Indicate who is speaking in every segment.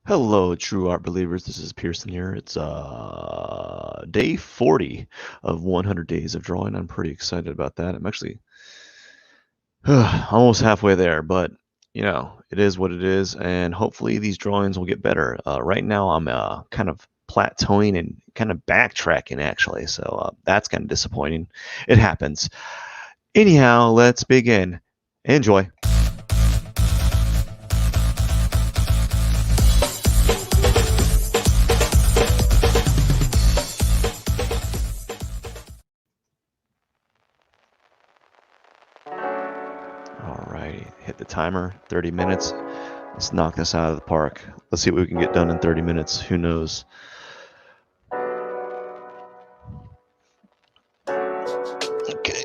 Speaker 1: Hello, true art believers. This is Pierson here. It's day 40 of 100 days of drawing. I'm pretty excited about that. I'm actually almost halfway there, but it is what it is, and hopefully these drawings will get better. Right now, I'm kind of plateauing and kind of backtracking actually, so that's kind of disappointing. It happens. Anyhow, let's begin. Enjoy. Alrighty, hit the timer, 30 minutes. Let's knock this out of the park. Let's see what we can get done in 30 minutes. Who knows? Okay.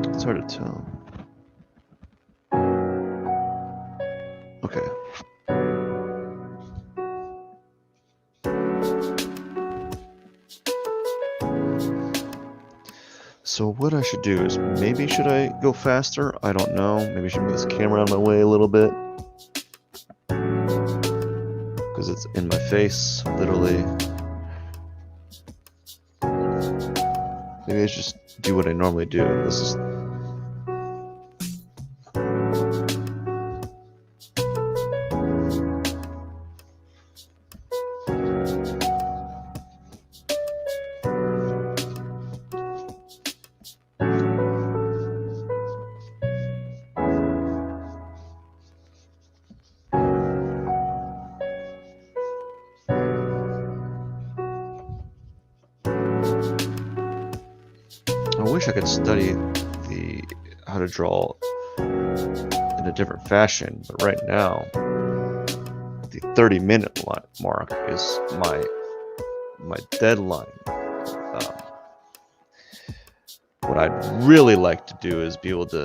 Speaker 1: It's hard to tell. Okay. So what I should do is maybe should I go faster? I don't know. Maybe I should move this camera out of my way a little bit. Because it's in my face, literally. Maybe I should just do what I normally do. This is I wish I could study how to draw in a different fashion, but right now the 30-minute mark is my deadline. What I'd really like to do is be able to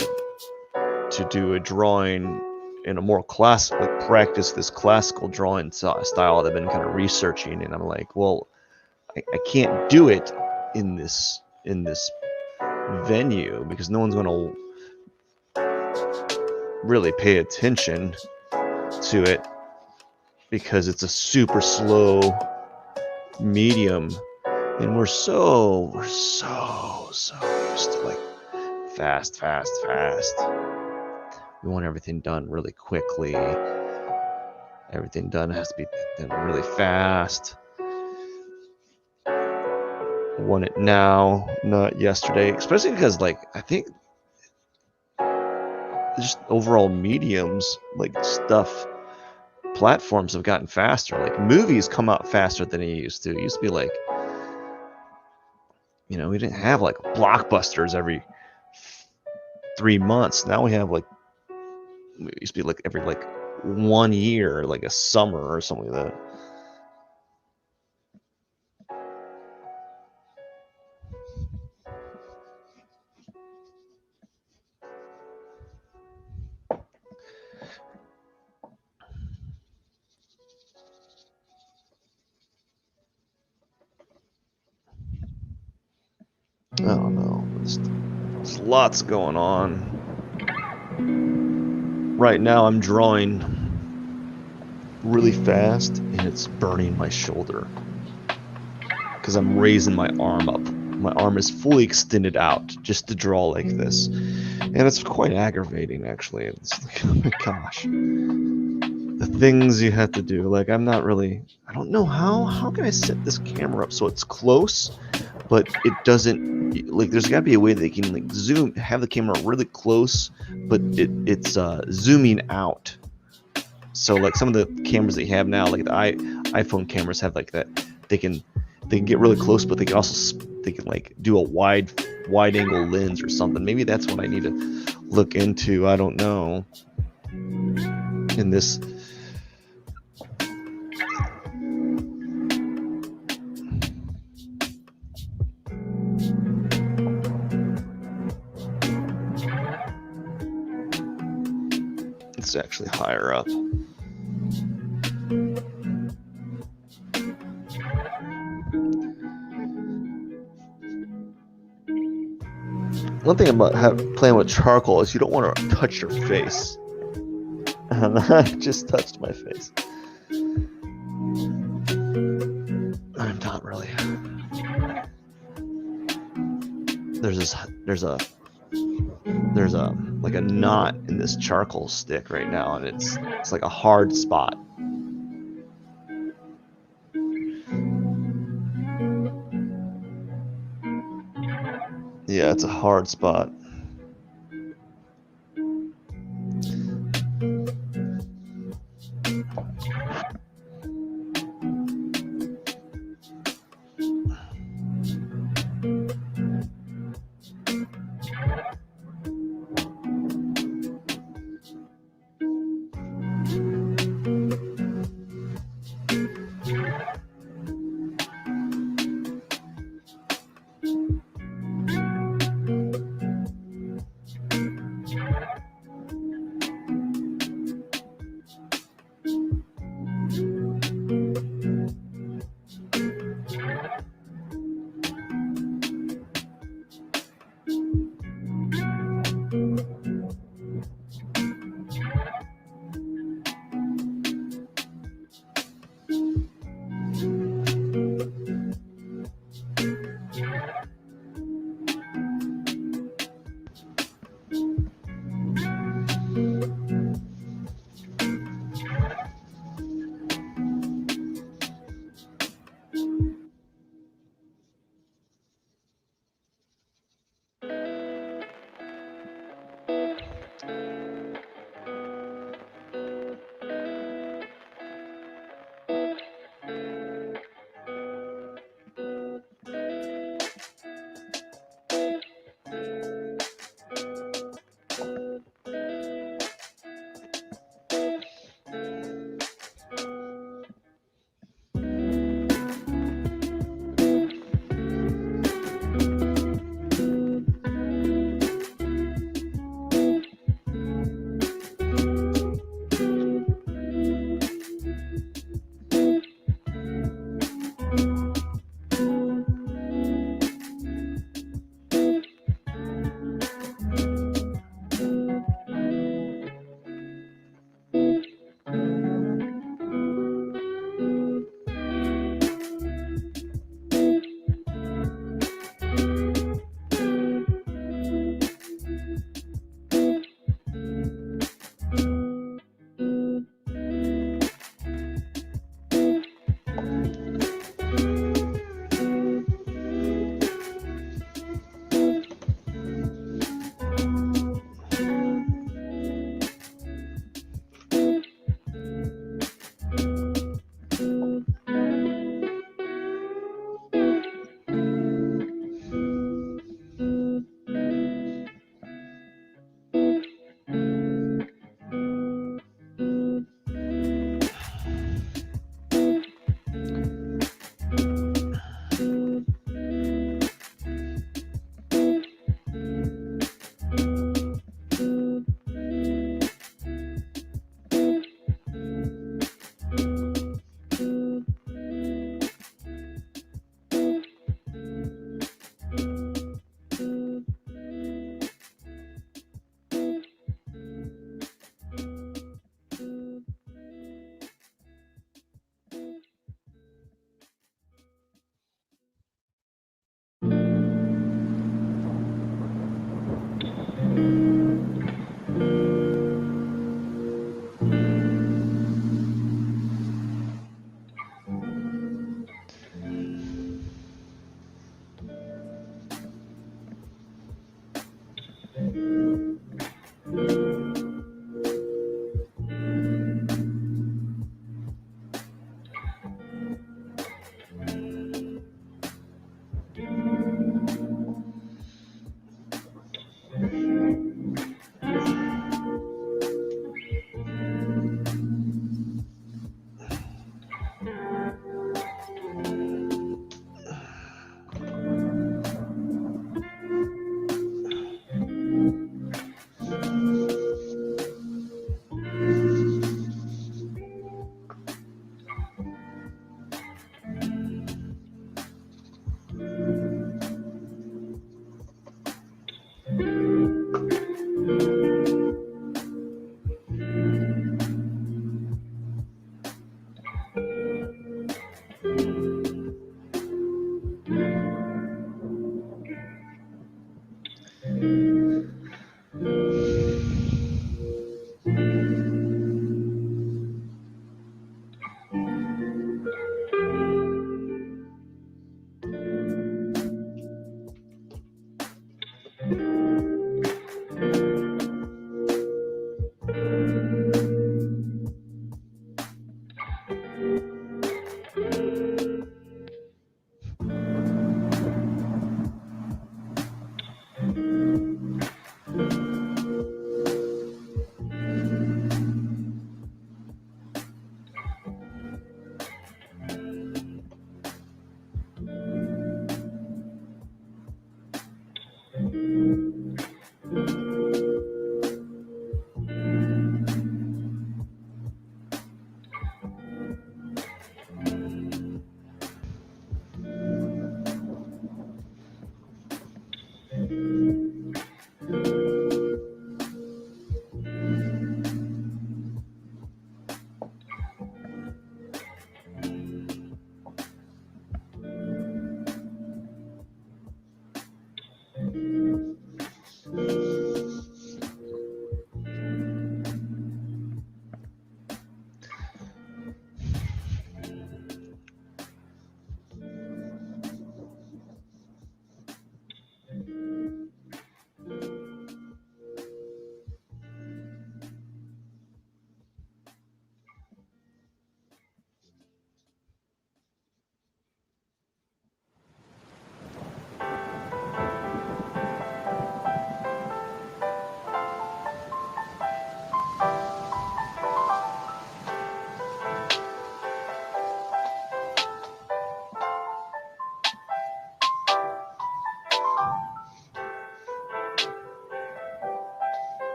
Speaker 1: do a drawing in a more practice this classical drawing style that I've been kind of researching, and I'm like, well, I can't do it in this venue because no one's going to really pay attention to it because it's a super slow medium, and we're so used to like fast. We want everything done really quickly. Everything done has to be done really fast. I want it now, not yesterday, especially because I think just overall mediums, platforms have gotten faster. Like movies come out faster than they used to. It used to be we didn't have blockbusters every 3 months. Now we have it used to be every 1 year, like a summer or something like that. I don't know. There's lots going on. Right now I'm drawing really fast and it's burning my shoulder because I'm raising my arm up. My arm is fully extended out just to draw like this, and it's quite aggravating actually. It's like, oh my gosh, the things you have to do. I don't know how can I set this camera up so it's close but it doesn't, there's got to be a way that they can have the camera really close but it's zooming out. So some of the cameras that you have now, like the iPhone cameras have that, they can get really close, but they can also do a wide angle lens or something. Maybe that's what I need to look into. I don't know. In this it's actually higher up. One thing about playing with charcoal is you don't want to touch your face. And I just touched my face. I'm not really. There's like a knot in this charcoal stick right now, and it's like a hard spot. Yeah, it's a hard spot.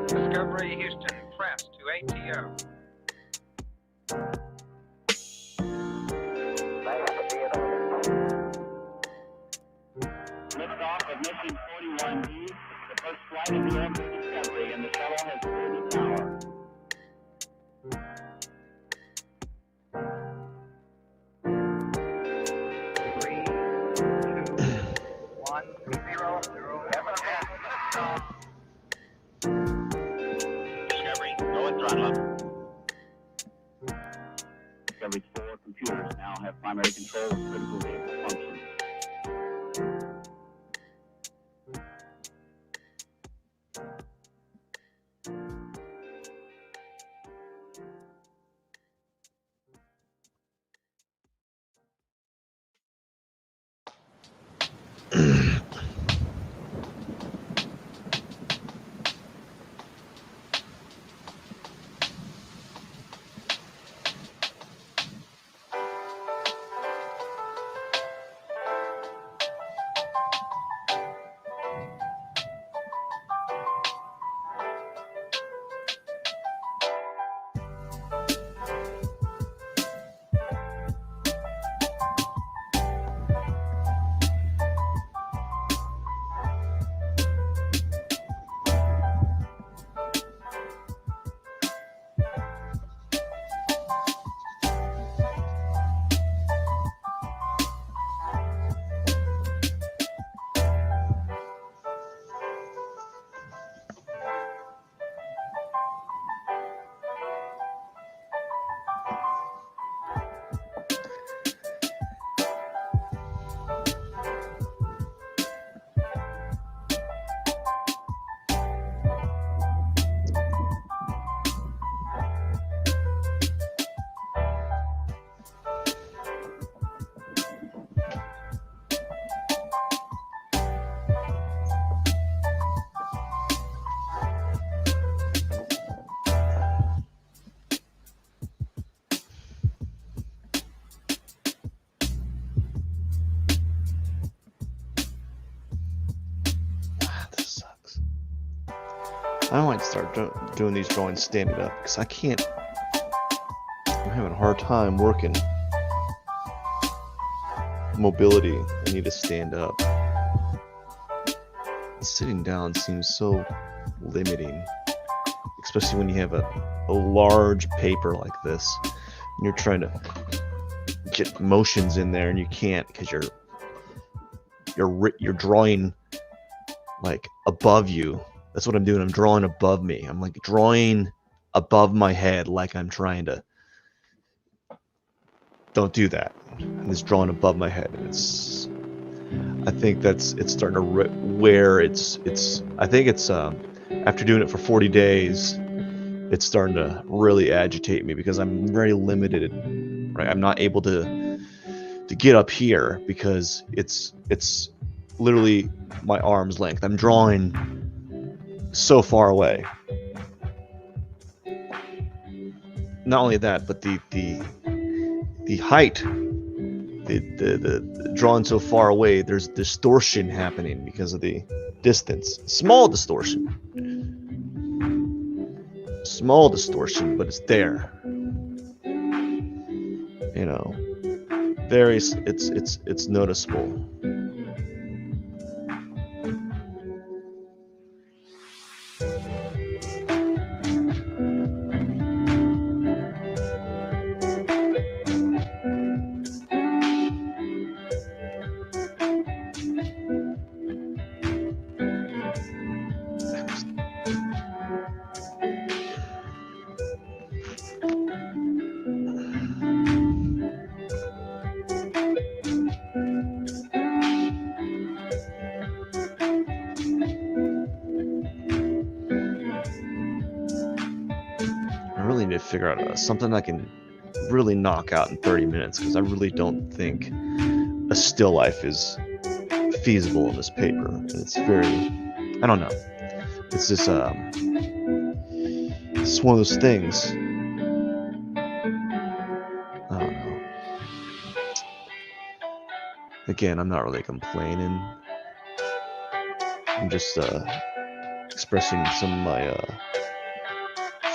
Speaker 2: Discovery Houston, press to ATO.
Speaker 3: Liftoff of mission 41D, the first flight of the
Speaker 2: Discovery, go and throttle up.
Speaker 3: Discovery's 4 computers now have primary control of critical vehicle functions.
Speaker 1: This sucks. I might start doing these drawings standing up because I can't. I'm having a hard time working mobility. I need to stand up. Sitting down seems so limiting, especially when you have a large paper like this and you're trying to get motions in there and you can't because you're drawing like above you. That's what I'm doing. I'm drawing above me. I'm like drawing above my head like I'm trying to. Don't do that. I'm just drawing above my head. And I think it's starting to wear. I think it's after doing it for 40 days, it's starting to really agitate me because I'm very limited. Right, I'm not able to get up here because it's literally my arm's length. I'm drawing so far away. Not only that, but the height, the drawing so far away, there's distortion happening because of the distance. Small distortion, but it's there. You know, very. It's noticeable. I really need to figure out something I can really knock out in 30 minutes because I really don't think a still life is feasible in this paper. And it's very, I don't know. It's just it's one of those things. I don't know. Again, I'm not really complaining. I'm just expressing some of my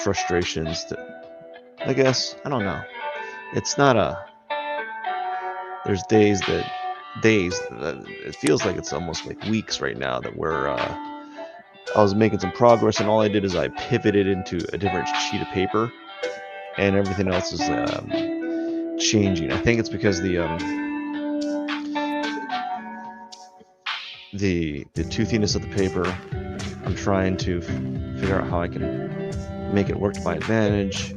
Speaker 1: frustrations that, I guess, I don't know. It's not there's days that it feels like it's almost like weeks right now that I was making some progress and all I did is I pivoted into a different sheet of paper and everything else is changing. I think it's because the toothiness of the paper, I'm trying to figure out how I can make it work to my advantage.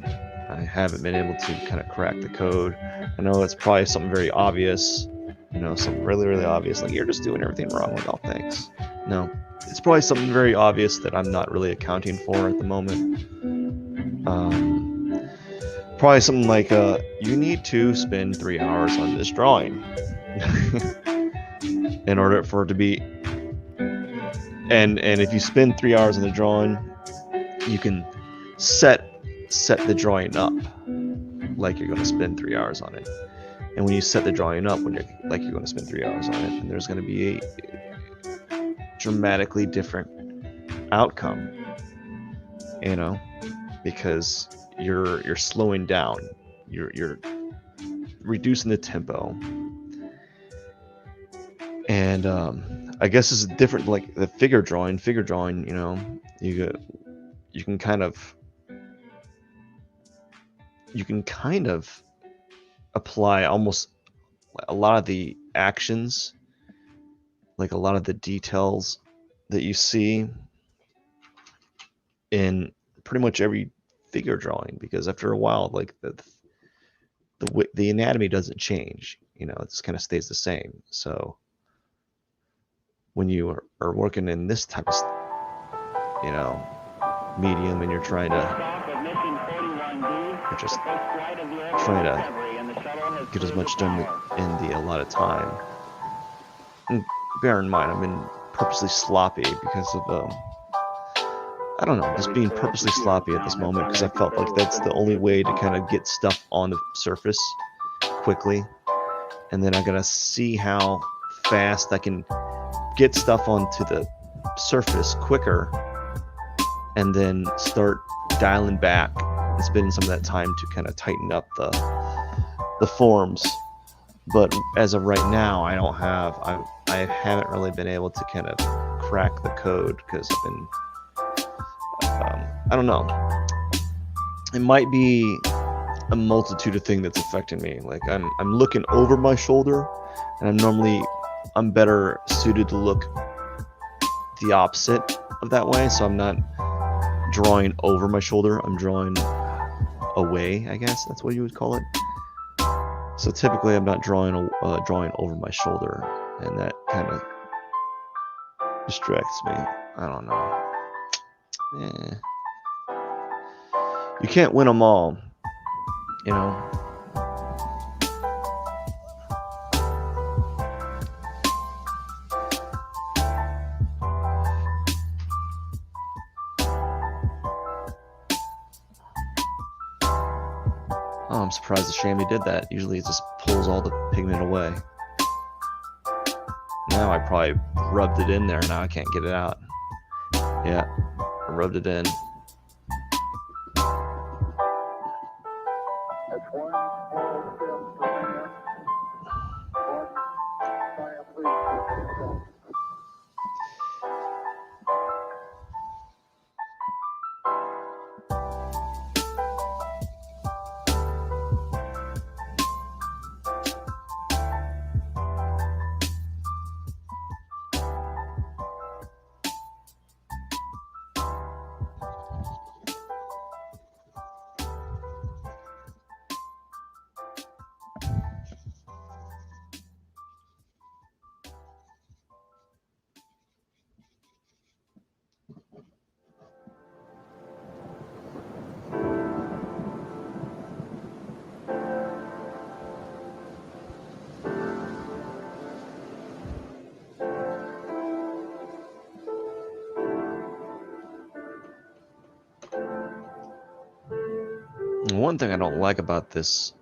Speaker 1: I haven't been able to kind of crack the code. I know it's probably something very obvious, something really, really obvious, like you're just doing everything wrong with all things. No, it's probably something very obvious that I'm not really accounting for at the moment. Probably something like, you need to spend 3 hours on this drawing in order for it to be, and if you spend 3 hours on the drawing, you can set the drawing up like you're going to spend 3 hours on it. And when you set the drawing up when you're going to spend 3 hours on it, and there's going to be a dramatically different outcome, because you're slowing down, you're reducing the tempo. And I guess this is different, like the figure drawing, you can kind of apply almost a lot of the actions, like a lot of the details that you see in pretty much every figure drawing, because after a while, like the anatomy doesn't change, it just kind of stays the same. So when you are working in this type of medium, and you're just trying to get as much done in the allotted time. And bear in mind, I've been purposely sloppy because of I don't know, just being purposely sloppy at this moment, because I felt like that's the only way to kind of get stuff on the surface quickly. And then I gotta see how fast I can get stuff onto the surface quicker, and then start dialing back and spending some of that time to kind of tighten up the forms. But as of right now, I haven't really been able to kind of crack the code, because I've been I don't know, it might be a multitude of things that's affecting me. Like I'm looking over my shoulder, and I'm better suited to look the opposite of that way. So I'm not drawing over my shoulder, I'm drawing away, I guess that's what you would call it. So typically I'm not drawing over my shoulder, and that kind of distracts me. I don't know. You can't win them all, Oh, I'm surprised the chamois did that. Usually it just pulls all the pigment away. Now I probably rubbed it in there. Now I can't get it out. Yeah, I rubbed it in. One thing I don't like about this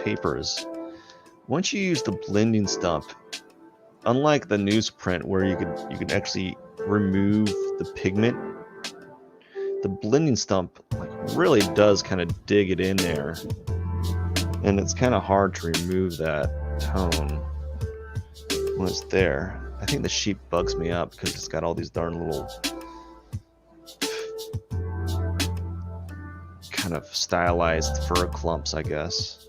Speaker 1: paper is, once you use the blending stump, unlike the newsprint where you could actually remove the pigment, the blending stump really does kind of dig it in there, and it's kind of hard to remove that tone when it's there. I think the sheep bugs me up because it's got all these darn little kind of stylized fur clumps, I guess.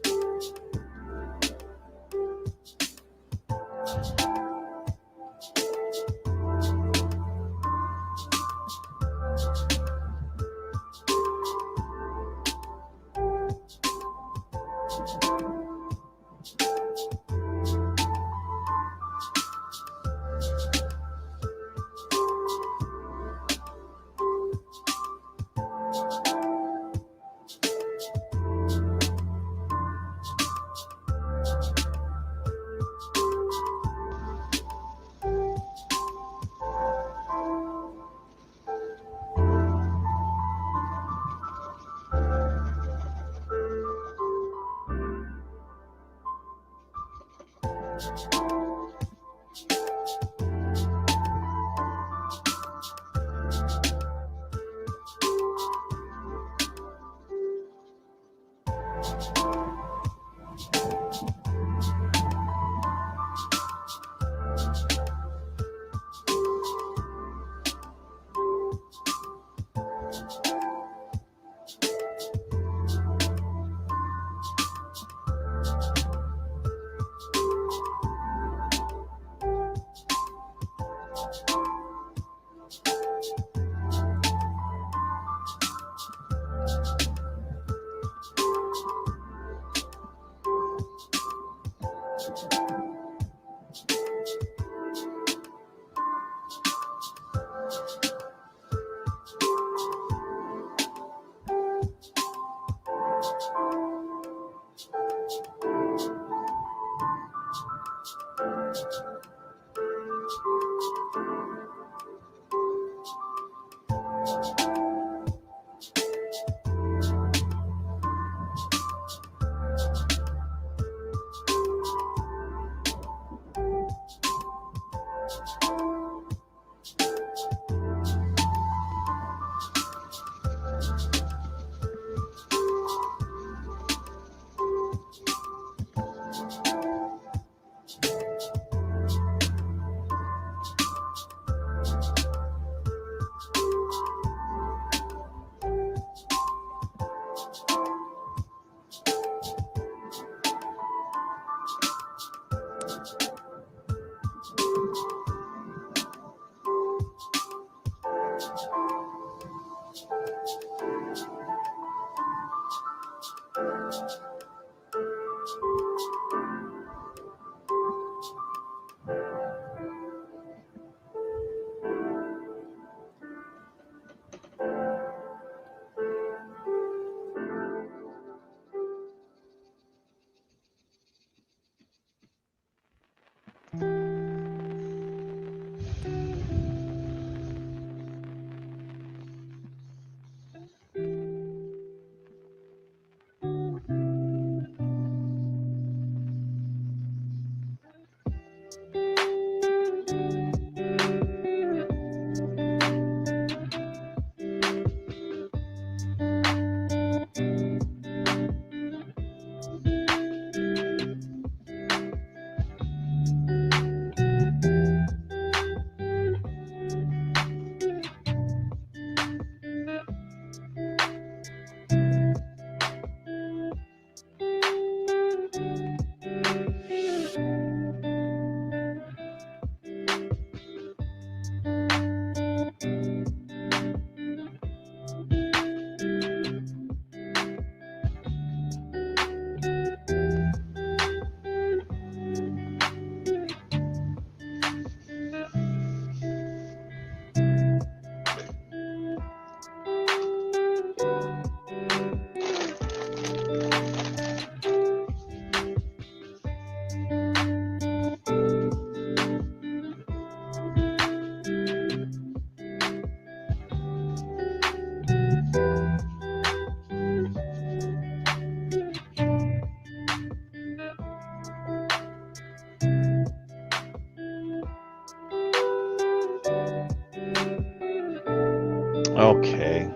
Speaker 1: Okay.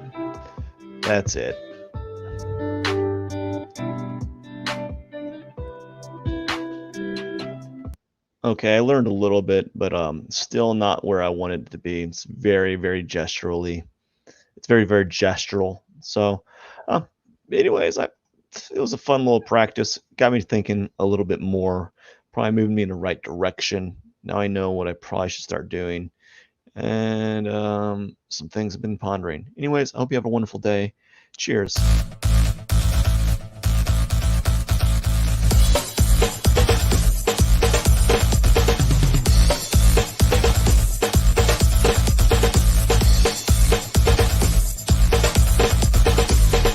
Speaker 1: That's it. Okay, I learned a little bit, but still not where I wanted it to be. It's very, very gesturally. It's very, very gestural. So, uh, anyways, it was a fun little practice. Got me thinking a little bit more. Probably moved me in the right direction. Now I know what I probably should start doing, and some things I've been pondering. Anyways, I hope you have a wonderful day. Cheers.